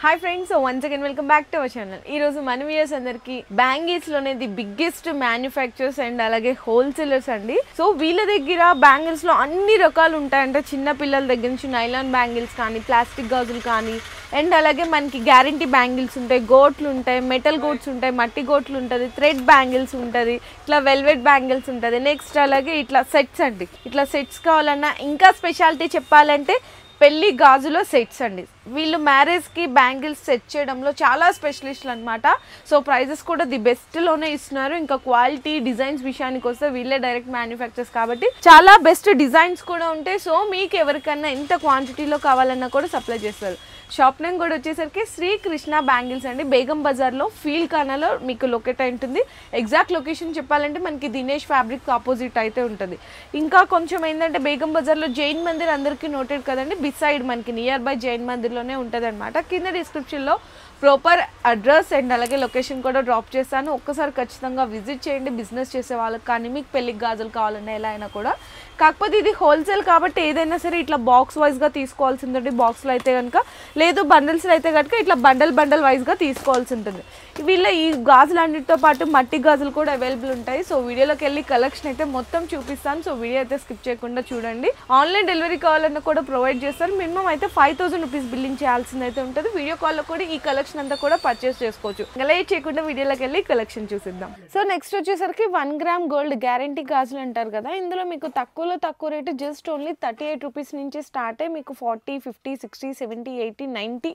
Hi friends, so once again welcome back to our channel. ఈ రోజు మన viewers అందరికి బ్యాంగిల్స్ లోనే ది బిగ్గెస్ట్ మ్యానుఫ్యాక్చరర్స్ అండ్ అలాగే హోల్సేలర్స్ అండి. సో వీళ్ళ దగ్గర బ్యాంగిల్స్ లో అన్ని రకాలు ఉంటాయంటే చిన్న పిల్లల దగ్గర నుంచి నైలాన్ బ్యాంగిల్స్ కానీ ప్లాస్టిక్ గాజులు కానీ అండ్ అలాగే మనకి గ్యారంటీ బ్యాంగిల్స్ ఉంటాయి, గోట్లు ఉంటాయి, మెటల్ గోట్స్ ఉంటాయి, మట్టి గోట్లు ఉంటుంది, థ్రెడ్ బ్యాంగిల్స్ ఉంటుంది, ఇట్లా వెల్వెట్ బ్యాంగిల్స్ ఉంటుంది. నెక్స్ట్ అలాగే ఇట్లా సెట్స్ అండి. ఇట్లా సెట్స్ కావాలన్నా ఇంకా స్పెషాలిటీ చెప్పాలంటే పెళ్లి గాజులో సెట్స్ అండి. వీళ్ళు మ్యారేజ్కి బ్యాంగిల్స్ సెట్ చేయడంలో చాలా స్పెషలిస్టులు అనమాట. సో ప్రైజెస్ కూడా ది బెస్ట్లోనే ఇస్తున్నారు. ఇంకా క్వాలిటీ డిజైన్స్ విషయానికి వస్తే వీళ్ళే డైరెక్ట్ మ్యానుఫ్యాక్చర్స్ కాబట్టి చాలా బెస్ట్ డిజైన్స్ కూడా ఉంటాయి. సో మీకు ఎవరికన్నా ఎంత క్వాంటిటీలో కావాలన్నా కూడా సప్లై చేస్తారు. షాప్ నేమ్ కూడా వచ్చేసరికి శ్రీకృష్ణ బ్యాంగిల్స్ అండి. బేగం బజార్లో ఫీల్ ఖానాలో మీకు లొకేట్ అయి ఉంటుంది. ఎగ్జాక్ట్ లొకేషన్ చెప్పాలంటే మనకి దినేష్ ఫ్యాబ్రిక్ ఆపోజిట్ అయితే ఉంటుంది. ఇంకా కొంచెం ఏంటంటే బేగం బజార్లో జైన్ మందిర్ అందరికీ నోటెడ్ కదండి. బిసైడ్ మనకి నియర్ బై జైన్ మందిర్లోనే ఉంటుంది అనమాట. కింద డిస్క్రిప్షన్లో ప్రాపర్ అడ్రస్ అండ్ అలాగే లొకేషన్ కూడా డ్రాప్ చేస్తాను. ఒక్కసారి ఖచ్చితంగా విజిట్ చేయండి. బిజినెస్ చేసే వాళ్ళకి కానీ మీకు పెళ్ళికి గాజులు కావాలన్నా ఎలా అయినా కూడా. కాకపోతే ఇది హోల్సేల్ కాబట్టి ఏదైనా సరే ఇట్లా బాక్స్ వైజ్గా తీసుకోవాల్సి ఉంటుంది. బాక్స్లో అయితే కనుక, లేదు బండిల్స్లో అయితే కనుక ఇట్లా బండల్ వైజ్గా తీసుకోవాల్సి ఉంటుంది. వీళ్ళ ఈ గాజులు అన్నిటితో పాటు మట్టి గాజులు కూడా అవైలబుల్ ఉంటాయి. సో వీడియోలోకి వెళ్ళి కలెక్షన్ అయితే మొత్తం చూపిస్తాను. సో వీడియో అయితే స్కిప్ చేయకుండా చూడండి. ఆన్లైన్ డెలివరీ కావాలన్నా కూడా ప్రొవైడ్ చేస్తారు. మినిమం అయితే 5000 రూపీస్ బిల్లింగ్ చేయాల్సింది అయితే ఉంటుంది. వీడియో కాల్లో కూడా ఈ కలెక్షన్ అంతా కూడా పర్చేస్ చేసుకోవచ్చు. లేట్ చేయకుండా వీడియోలోకి వెళ్ళి కలెక్షన్ చూసిద్దాం. సో నెక్స్ట్ వచ్చేసరికి 1 గ్రామ్ గోల్డ్ గ్యారంటీ గాజులు అంటారు కదా. ఇందులో మీకు తక్కువ రేటు జస్ట్ ఓన్లీ 38 రూపీస్ నుంచి స్టార్ట్ అయ్యి మీకు 40, 50, 60, 70, 80, 90,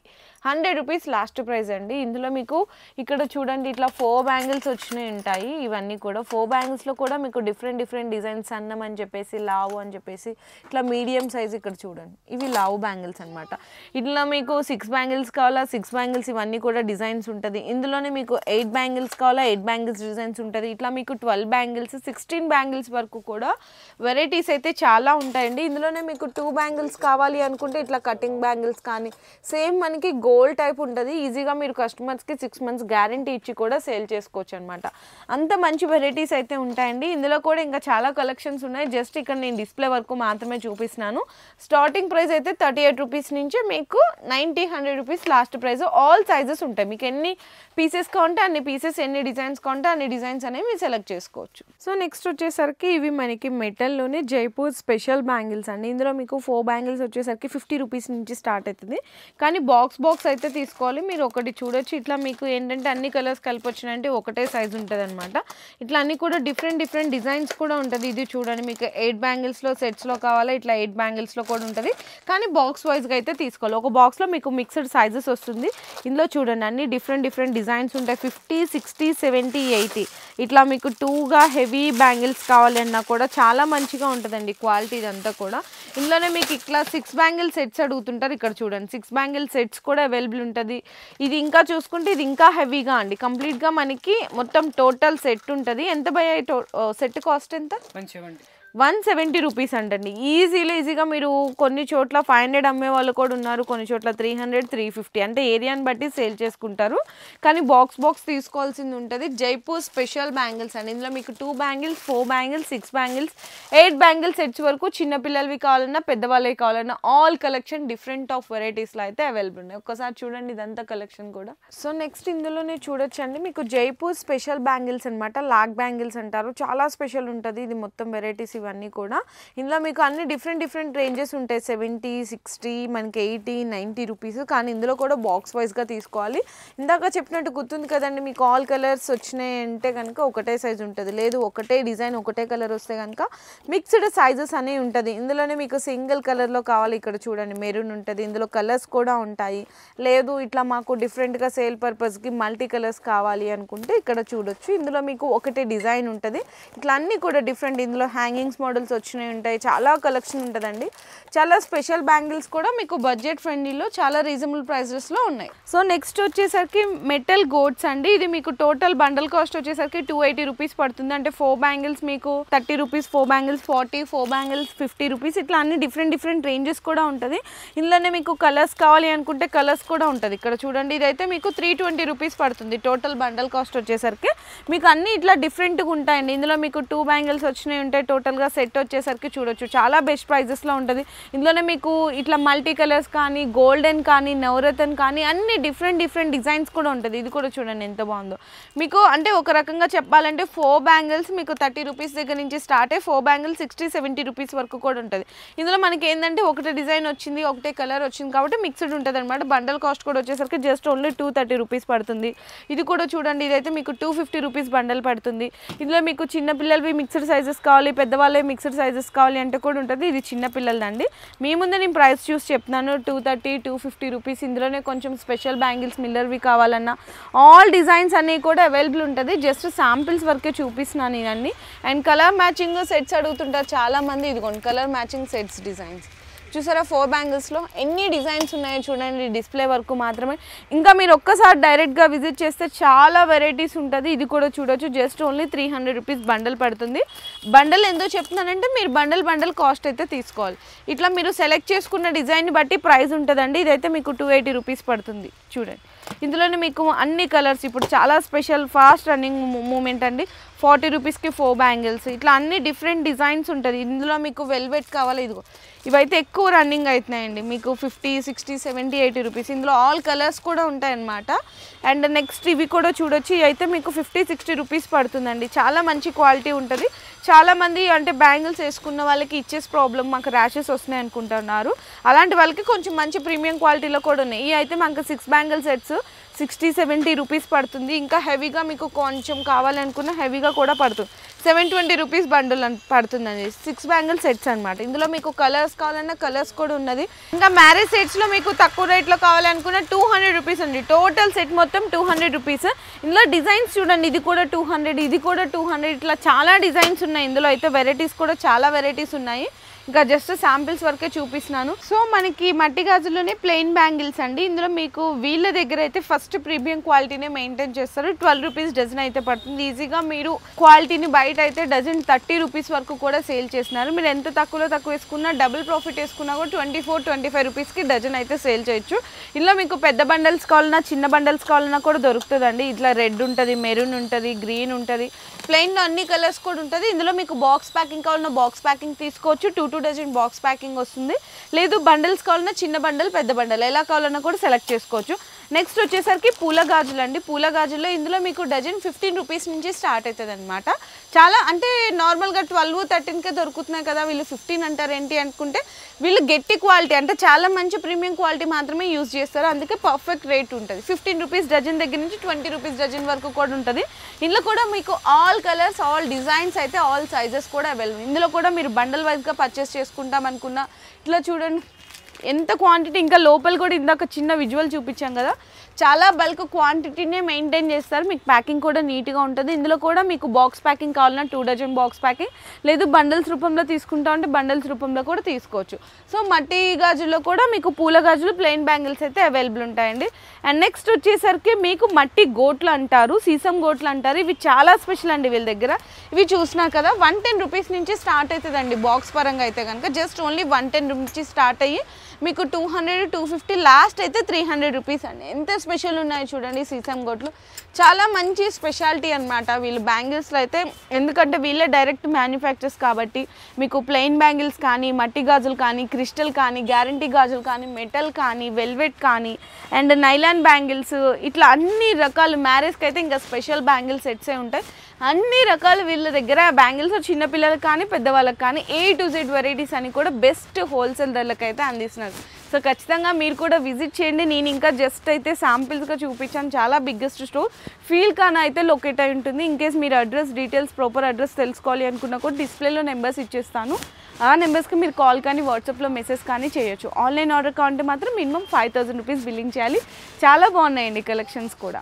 100 రూపీస్ లాస్ట్ ప్రైస్ అండి. ఇందులో మీకు ఇక్కడ చూడండి ఇట్లా 4 బ్యాంగిల్స్ వచ్చినాయి ఉంటాయి. ఇవన్నీ కూడా 4 బ్యాంగిల్స్లో కూడా మీకు డిఫరెంట్ డిజైన్స్, సన్నం అని చెప్పేసి, లావు అని చెప్పేసి, ఇట్లా మీడియం సైజ్ ఇక్కడ చూడండి ఇవి లావు బ్యాంగిల్స్ అనమాట. ఇట్లా మీకు 6 బ్యాంగిల్స్ కావాలా 6 బ్యాంగిల్స్ ఇవన్నీ కూడా డిజైన్స్ ఉంటుంది. ఇందులోనే మీకు 8 బ్యాంగిల్స్ కావాలా 8 బ్యాంగిల్స్ డిజైన్స్ ఉంటుంది. ఇట్లా మీకు 12 బ్యాంగిల్స్ 16 బ్యాంగిల్స్ వరకు కూడా వెరైటీస్ అయితే చాలా ఉంటాయండి. ఇందులోనే మీకు 2 బ్యాంగిల్స్ కావాలి అనుకుంటే ఇట్లా కటింగ్ బ్యాంగిల్స్ కానీ సేమ్ మనకి గోల్డ్ టైప్ ఉంటుంది. ఈజీగా మీరు కస్టమర్స్కి 6 మంత్స్ గ్యారంటీ ఇచ్చి కూడా సేల్ చేసుకోవచ్చు అనమాట. అంత మంచి వెరైటీస్ అయితే ఉంటాయండి. ఇందులో కూడా ఇంకా చాలా కలెక్షన్స్ ఉన్నాయి. జస్ట్ ఇక్కడ నేను డిస్ప్లే వరకు మాత్రమే చూపిస్తున్నాను. స్టార్టింగ్ ప్రైస్ అయితే 38 రూపీస్ నుంచి మీకు 90, 100 rupees last price. All sizes ఉంటాయి. మీకు ఎన్ని పీసెస్ కావాలంటే అన్ని పీసెస్, ఎన్ని డిజైన్స్ కావాలంటే అన్ని డిజైన్స్ అనేవి మీరు సెలెక్ట్ చేసుకోవచ్చు. సో నెక్స్ట్ వచ్చేసరికి ఇవి మనకి మెటల్లోనే జైపూర్ స్పెషల్ బ్యాంగిల్స్ అండి. ఇందులో మీకు 4 బ్యాంగిల్స్ వచ్చేసరికి 50 రూపీస్ నుంచి స్టార్ట్ అవుతుంది. కానీ బాక్స్ అయితే తీసుకోవాలి. మీరు ఒకటి చూడొచ్చు. ఇట్లా మీకు ఏంటంటే అన్ని కలర్స్ కలిపి వచ్చినాయంటే ఒకటే సైజ్ ఉంటుంది అనమాట. ఇట్లా అన్ని కూడా డిఫరెంట్ డిజైన్స్ కూడా ఉంటుంది. ఇది చూడండి మీకు 8 బ్యాంగిల్స్లో సెట్స్లో కావాలా ఇట్లా 8 బ్యాంగిల్స్లో కూడా ఉంటుంది. కానీ బాక్స్ వైజ్గా అయితే తీసుకోవాలి. ఒక బాక్స్లో మీకు మిక్స్డ్ సైజెస్ వస్తుంది. ఇందులో చూడండి అన్ని డిఫరెంట్ డిజైన్స్ ఉంటాయి. 50, 60, 70, 80 ఇట్లా మీకు 2గా హెవీ బ్యాంగిల్స్ కావాలన్నా కూడా చాలా మంచిగా ఉంటుందండి క్వాలిటీ ఇదంతా కూడా. ఇందులోనే మీకు ఇట్లా 6 బ్యాంగిల్ సెట్స్ అడుగుతుంటారు. ఇక్కడ చూడండి 6 బ్యాంగిల్ సెట్స్ కూడా అవైలబుల్ ఉంటుంది. ఇది ఇంకా చూసుకుంటే ఇది ఇంకా హెవీగా అండి. కంప్లీట్గా మనకి మొత్తం టోటల్ సెట్ ఉంటుంది. ఎంత భయ సెట్ కాస్ట్ ఎంత? 170 రూపీస్ అంటండి. ఈజీగా మీరు కొన్ని చోట్ల 500 అమ్మే వాళ్ళు కూడా ఉన్నారు. కొన్ని చోట్ల 300, 350 అంటే ఏరియాని బట్టి సేల్ చేసుకుంటారు. కానీ బాక్స్ తీసుకోవాల్సింది ఉంటుంది. జైపూర్ స్పెషల్ బ్యాంగిల్స్ అండి. ఇందులో మీకు 2 bangles 4 bangles 6 bangles 8 bangle sets వరకు చిన్నపిల్లలవి కావాలన్నా పెద్దవాళ్ళవి కావాలన్నా ఆల్ కలెక్షన్ డిఫరెంట్ ఆఫ్ వెరైటీస్లో అయితే అవైలబుల్ ఉన్నాయి. ఒక్కసారి చూడండి ఇదంతా కలెక్షన్ కూడా. సో నెక్స్ట్ ఇందులోనే చూడొచ్చండి మీకు జైపూర్ స్పెషల్ బ్యాంగిల్స్ అనమాట. లాక్ బ్యాంగిల్స్ అంటారు. చాలా స్పెషల్ ఉంటుంది. ఇది మొత్తం వెరైటీస్ ఇవన్నీ కూడా. ఇందులో మీకు అన్ని డిఫరెంట్ రేంజెస్ ఉంటాయి. 70, 60 మనకి 80, 90 రూపీస్. కానీ ఇందులో కూడా బాక్స్ వైజ్గా తీసుకోవాలి. ఇందాక చెప్పినట్టు గుర్తుంది కదండి మీకు ఆల్ కలర్స్ వచ్చినాయి అంటే కనుక ఒకటే సైజ్ ఉంటుంది. లేదు ఒకటే డిజైన్ ఒకటే కలర్ వస్తే కనుక మిక్స్డ్ సైజెస్ అనేవి ఉంటుంది. ఇందులోనే మీకు సింగిల్ కలర్లో కావాలి. ఇక్కడ చూడండి మెరూన్ ఉంటుంది. ఇందులో కలర్స్ కూడా ఉంటాయి. లేదు ఇట్లా మాకు డిఫరెంట్గా సేల్ పర్పస్కి మల్టీ కలర్స్ కావాలి అనుకుంటే ఇక్కడ చూడొచ్చు. ఇందులో మీకు ఒకటే డిజైన్ ఉంటుంది. ఇట్లా అన్నీ కూడా డిఫరెంట్. ఇందులో హ్యాంగింగ్స్ మోడల్స్ వచ్చినాయి ఉంటాయి. చాలా కలెక్షన్ ఉంటుందండి. చాలా స్పెషల్ బ్యాంగిల్స్ కూడా మీకు బడ్జెట్ ఫ్రెండ్లీలో చాలా రీజనబుల్ ప్రైసెస్లో ఉన్నాయి. సో నెక్స్ట్ వచ్చేసరికి మెటల్ గోట్స్ అండి. ఇది మీకు టోటల్ బండల్ కాస్ట్ వచ్చేసరికి 280 రూపీస్ పడుతుంది. అంటే 4 బ్యాంగిల్స్ మీకు 30 రూపీస్, 4 బ్యాంగిల్స్ 40, 4 బ్యాంగిల్స్ 50 రూపీస్. ఇట్లా అన్ని డిఫరెంట్ రేంజెస్ కూడా ఉంటుంది. ఇందులోనే మీకు కలర్స్ కావాలి అనుకుంటే కలర్స్ కూడా ఉంటుంది. ఇక్కడ చూడండి ఇదైతే మీకు 320 రూపీస్ పడుతుంది. టోటల్ బండల్ కాస్ట్ వచ్చేసరికి మీకు అన్ని ఇట్లా డిఫరెంట్గా ఉంటాయండి. ఇందులో మీకు 2 బ్యాంగిల్స్ వచ్చినాయి ఉంటాయి. టోటల్గా గా సెట్ వచ్చేసరికి చూడొచ్చు చాలా బెస్ట్ ప్రైజెస్ లో ఉంటుంది ఇందులోనే మీకు ఇట్లా మల్టీ కలర్స్ కానీ గోల్డెన్ కానీ నవరత్న కానీ అన్ని డిఫరెంట్ డిజైన్స్ కూడా ఉంటుంది ఇది కూడా చూడండి ఎంత బాగుందో మీకు అంటే ఒక రకంగా చెప్పాలంటే 4 బ్యాంగిల్స్ మీకు 30 రూపీస్ దగ్గర నుంచి స్టార్ట్ అయ్యి 4 బ్యాంగిల్స్ 60-70 రూపీస్ వరకు కూడా ఉంటుంది ఇందులో మనకి ఏంటంటే ఒకటే డిజైన్ వచ్చింది ఒకటే కలర్ వచ్చింది కాబట్టి మిక్స్డ్ ఉంటుంది అనమాట బండల్ కాస్ట్ కూడా వచ్చేసరికి జస్ట్ ఓన్లీ 230 రూపీస్ పడుతుంది ఇది కూడా చూడండి ఇదైతే మీకు 250 రూపీస్ బండల్ పడుతుంది ఇందులో మీకు చిన్న పిల్లలవి మిక్స్డ్ సైజెస్ కావాలి పెద్దవాళ్ళవి మిక్స్డ్ సైజెస్ కావాలి అంటే కూడా ఉంటుంది ఇది చిన్న పిల్లలదండి మీ ముందు నేను ప్రైస్ చూసి చెప్తున్నాను 230-250 రూపీస్ ఇందులోనే కొంచెం స్పెషల్ బ్యాంగిల్స్ మిల్లర్వి కావాలన్నా ఆల్ డిజైన్స్ అనేవి కూడా అవైలబుల్ ఉంటుంది జస్ట్ శాంపిల్స్ వరకే చూపిస్తున్నాను ఇవన్నీ అండ్ కలర్ మ్యాచింగ్ సెట్స్ అడుగుతుంటారు చాలా మంది ఇదిగోండి కలర్ మ్యాచింగ్ సెట్స్ డిజైన్స్ చూసారా 4 బ్యాంగిల్స్లో ఎన్ని డిజైన్స్ ఉన్నాయో చూడండి డిస్ప్లే వరకు మాత్రమే ఇంకా మీరు ఒక్కసారి డైరెక్ట్గా విజిట్ చేస్తే చాలా వెరైటీస్ ఉంటుంది ఇది కూడా చూడొచ్చు జస్ట్ ఓన్లీ 300 రూపీస్ బండల్ పడుతుంది బండల్ ఎంతో చెప్తున్నానంటే మీరు బండల్ కాస్ట్ అయితే తీసుకోవాలి ఇట్లా మీరు సెలెక్ట్ చేసుకున్న డిజైన్ని బట్టి ప్రైస్ ఉంటుందండి ఇదైతే మీకు 280 రూపీస్ పడుతుంది చూడండి ఇందులోనే మీకు అన్ని కలర్స్ ఇప్పుడు చాలా స్పెషల్ ఫాస్ట్ రన్నింగ్ మూమెంట్ అండి 40 రూపీస్కి 4 బ్యాంగిల్స్ ఇట్లా అన్ని డిఫరెంట్ డిజైన్స్ ఉంటుంది ఇందులో మీకు వెల్వెట్ కావాలి ఇదిగో ఇవైతే ఎక్కువ రన్నింగ్ అవుతున్నాయండి మీకు 50, 60, 70, 80 రూపీస్ ఇందులో ఆల్ కలర్స్ కూడా ఉంటాయన్నమాట అండ్ నెక్స్ట్ ఇవి కూడా చూడొచ్చు ఇవి అయితే మీకు 50-60 రూపీస్ పడుతుందండి చాలా మంచి క్వాలిటీ ఉంటుంది చాలామంది అంటే బ్యాంగిల్స్ వేసుకున్న వాళ్ళకి ఇచ్చేసి ప్రాబ్లం మాకు ర్యాషెస్ వస్తున్నాయి అనుకుంటున్నారు అలాంటి వాళ్ళకి కొంచెం మంచి ప్రీమియం క్వాలిటీలో కూడా ఉన్నాయి ఇవి అయితే మాకు 6 బ్యాంగిల్ సెట్స్ 60-70 రూపీస్ పడుతుంది ఇంకా హెవీగా మీకు కొంచెం కావాలనుకున్న హెవీగా కూడా పడుతుంది 720 రూపీస్ బండిల్ పడుతుందండి 6 బ్యాంగిల్ సెట్స్ అనమాట ఇందులో మీకు కలర్స్ కావాలన్నా కలర్స్ కూడా ఉన్నది ఇంకా మ్యారేజ్ సెట్స్లో మీకు తక్కువ రేట్లో కావాలనుకున్న 200 రూపీస్ అండి టోటల్ సెట్ మొత్తం 200 రూపీస్ ఇందులో డిజైన్స్ చూడండి ఇది కూడా 200 ఇది కూడా 200 ఇట్లా చాలా డిజైన్స్ ఉన్నాయి ఇందులో అయితే వెరైటీస్ కూడా చాలా వెరైటీస్ ఉన్నాయి ఇంకా జస్ట్ శాంపిల్స్ వరకే చూపిస్తున్నాను సో మనకి మట్టి గాజుల్లోనే ప్లెయిన్ బ్యాంగిల్స్ అండి ఇందులో మీకు వీళ్ళ దగ్గర అయితే ఫస్ట్ ప్రీమియం క్వాలిటీనే మెయింటైన్ చేస్తారు 12 రూపీస్ డజన్ అయితే పడుతుంది ఈజీగా మీరు క్వాలిటీని బయట అయితే డజన్ 30 రూపీస్ వరకు కూడా సేల్ చేస్తున్నారు మీరు ఎంత తక్కువ వేసుకున్నా డబుల్ ప్రాఫిట్ వేసుకున్నా కూడా 24-25 రూపీస్కి డజన్ అయితే సేల్ చేయొచ్చు ఇందులో మీకు పెద్ద బండల్స్ కావాలన్నా చిన్న బండల్స్ కావాలన్నా కూడా దొరుకుతుందండి ఇట్లా రెడ్ ఉంటుంది మెరూన్ ఉంటుంది గ్రీన్ ఉంటుంది ప్లెయిన్లో అన్ని కలర్స్ కూడా ఉంటుంది ఇందులో మీకు బాక్స్ ప్యాకింగ్ కావాలన్నా బాక్స్ ప్యాకింగ్ తీసుకోవచ్చు 2 డజన్ బాక్స్ ప్యాకింగ్ వస్తుంది లేదు బండల్స్ కావాలన్నా చిన్న బండల్ పెద్ద బండల్ ఎలా కావాలన్నా కూడా సెలెక్ట్ చేసుకోవచ్చు నెక్స్ట్ వచ్చేసరికి పూల గాజులు అండి పూల గాజుల్లో ఇందులో మీకు డజన్ 15 రూపీస్ నుంచి స్టార్ట్ అవుతుంది అనమాట చాలా అంటే నార్మల్గా 12-13కే దొరుకుతున్నాయి కదా వీళ్ళు 15 అంటారు ఏంటి అనుకుంటే వీళ్ళు గట్టి క్వాలిటీ అంటే చాలా మంచి ప్రీమియం క్వాలిటీ మాత్రమే యూజ్ చేస్తారు అందుకే పర్ఫెక్ట్ రేట్ ఉంటుంది 15 రూపీస్ డజన్ దగ్గర నుంచి 20 రూపీస్ డజన్ వరకు కూడా ఉంటుంది ఇందులో కూడా మీకు ఆల్ కలర్స్ ఆల్ డిజైన్స్ అయితే ఆల్ సైజెస్ కూడా అవైలబుల్ ఇందులో కూడా మీరు బండల్ వైజ్గా పర్చేస్ చేసుకుంటాం అనుకున్నా ఇట్లా చూడండి ఎంత క్వాంటిటీ ఇంకా లోపల కూడా ఇందాక చిన్న విజువల్ చూపించాం కదా చాలా బల్క్ క్వాంటిటీనే మెయింటైన్ చేస్తారు మీకు ప్యాకింగ్ కూడా నీట్గా ఉంటుంది ఇందులో కూడా మీకు బాక్స్ ప్యాకింగ్ కావాలన్నా 2 డజన్ బాక్స్ ప్యాకింగ్ లేదు బండల్స్ రూపంలో తీసుకుంటా ఉంటే బండల్స్ రూపంలో కూడా తీసుకోవచ్చు సో మట్టి గాజుల్లో కూడా మీకు పూల గాజులు ప్లెయిన్ బ్యాంగిల్స్ అయితే అవైలబుల్ ఉంటాయండి అండ్ నెక్స్ట్ వచ్చేసరికి మీకు మట్టి గోట్లు అంటారు సీసం గోట్లు అంటారు ఇవి చాలా స్పెషల్ అండి వీళ్ళ దగ్గర ఇవి చూసినారు కదా 110 రూపీస్ నుంచి స్టార్ట్ అవుతుందండి బాక్స్ పరంగా అయితే కనుక జస్ట్ ఓన్లీ 110 నుంచి స్టార్ట్ అయ్యి మీకు 200-250 లాస్ట్ అయితే 300 రూపీస్ అండి ఎంత స్పెషల్ ఉన్నాయి చూడండి సీసం గోట్లు చాలా మంచి స్పెషాలిటీ అనమాట వీళ్ళు బ్యాంగిల్స్లో అయితే ఎందుకంటే వీళ్ళే డైరెక్ట్ మ్యానుఫ్యాక్చర్స్ కాబట్టి మీకు ప్లెయిన్ బ్యాంగిల్స్ కానీ మట్టి గాజులు కానీ క్రిస్టల్ కానీ గ్యారంటీ గాజులు కానీ మెటల్ కానీ వెల్వెట్ కానీ అండ్ నైలాన్ బ్యాంగిల్స్ ఇట్లా అన్ని రకాలు మ్యారేజ్కి అయితే ఇంకా స్పెషల్ బ్యాంగిల్ సెట్సే ఉంటాయి అన్ని రకాలు వీళ్ళ దగ్గర బ్యాంగిల్స్ చిన్నపిల్లలకు కానీ పెద్దవాళ్ళకి కానీ A to Z వెరైటీస్ అని కూడా బెస్ట్ హోల్సేల్ ధరలకు అయితే అందిస్తున్నారు సో ఖచ్చితంగా మీరు కూడా విజిట్ చేయండి నేను ఇంకా జస్ట్ అయితే శాంపిల్స్గా చూపించాను చాలా బిగ్గెస్ట్ స్టోర్ ఫీల్ కాన్ అయితే లొకేట్ అయి ఉంటుంది ఇన్ కేస్ మీరు అడ్రస్ డీటెయిల్స్ ప్రాపర్ అడ్రస్ తెలుసుకోవాలి అనుకున్నా కూడా డిస్ప్లేలో నెంబర్స్ ఇచ్చేస్తాను ఆ నెంబర్స్కి మీరు కాల్ కానీ వాట్సాప్లో మెసేజ్ కానీ చేయొచ్చు ఆన్లైన్ ఆర్డర్ కావాలంటే మాత్రం మినిమం 5000 రూపీస్ బిల్లింగ్ చేయాలి చాలా బాగున్నాయండి కలెక్షన్స్ కూడా